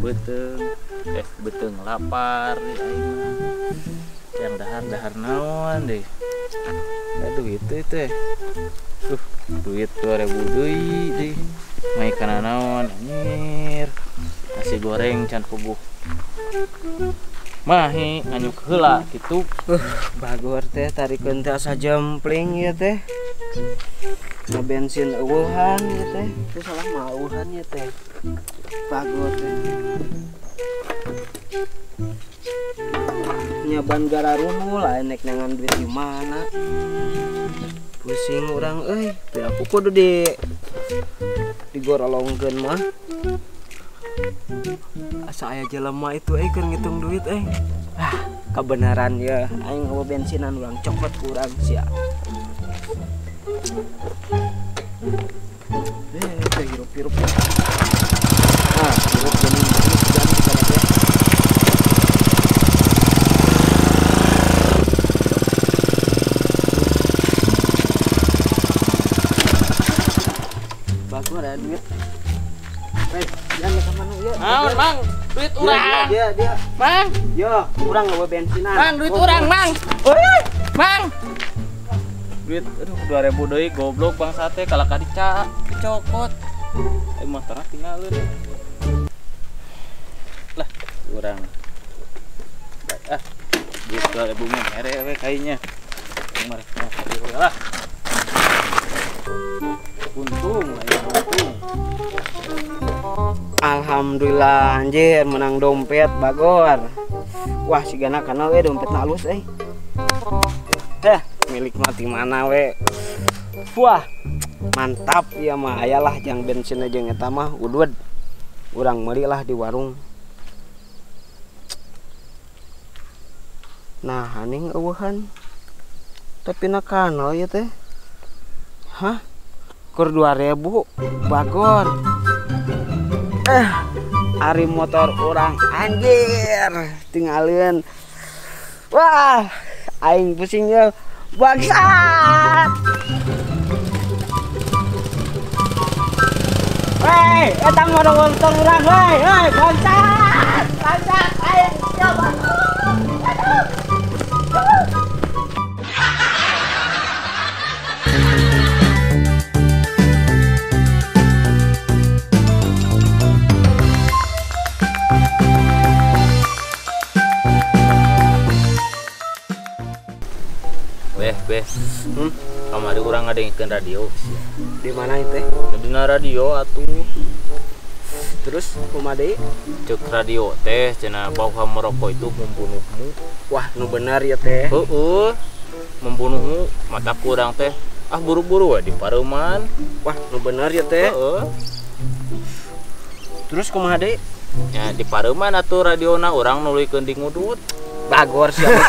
beteng beteng lapar di aing mah. Yang dahar naon deh. Aduh itu teh. Duit 2000 deui deh. Mai kana naon anjir. Nasi goreng can kubuk. Mahi nganyuk heula kitu. Bagor teh tarikeun teh asa jempling ieu teh. Bensin eueuhan ieu teh. Teu salah mah eueuhan ieu teh. Bagor teh. Nyaban gararunu lah enek nangan duit di mana. Pusing urang euy, teu aku kudu digorolongkeun mah. Asa aya jelema itu keur ngitung duit kebenaran ya aing eueuh bensinan urang copot ku urang sia. Teh hirup-hirup. Hirup geuning jangan kita teh. Bagus ada duit. Jangan ke mana ya? Mang, duit urang. Dia. Mang, yo, urang eueuh bensinan. Mang, duit urang, Mang. Mang. Duit aduh 2000 deui goblok bangsa teh kalak dicokot. Motor tinggalin. Lah, urang. Duit 2000 mah mere we kayaknya. Kemarin lah. Untung lah ya, untung. Alhamdulillah anjir menang dompet Bagor. Wah sigana kana we dompet halus milik mati mana we. Wah mantap ya mah ayalah jang bensin jeung eta mah udud. Urang meuli lah di warung. Nah haning eueuhan. Tapi na kana ieu teh. Hah? Kur 2000 Bagor. Ari motor orang anjir tinggalin. Wah aing pusing ya bangsat. Hei eta motor urang hei bangsat aing coba. Kamari urang ngadengkeun radio. Di mana itu? Dina radio atuh. Terus kumaha deui? Cek radio teh cenah bau merokok itu membunuhmu. Wah, nu benar ya teh. Heeh. Membunuhmu mata kurang teh. Buru-buru we di pareuman. Wah, nu benar ya teh. Heeh. Terus kumaha deui? Ya di pareuman atuh radiona urang nuluykeun di ngudut. Bagor siapa?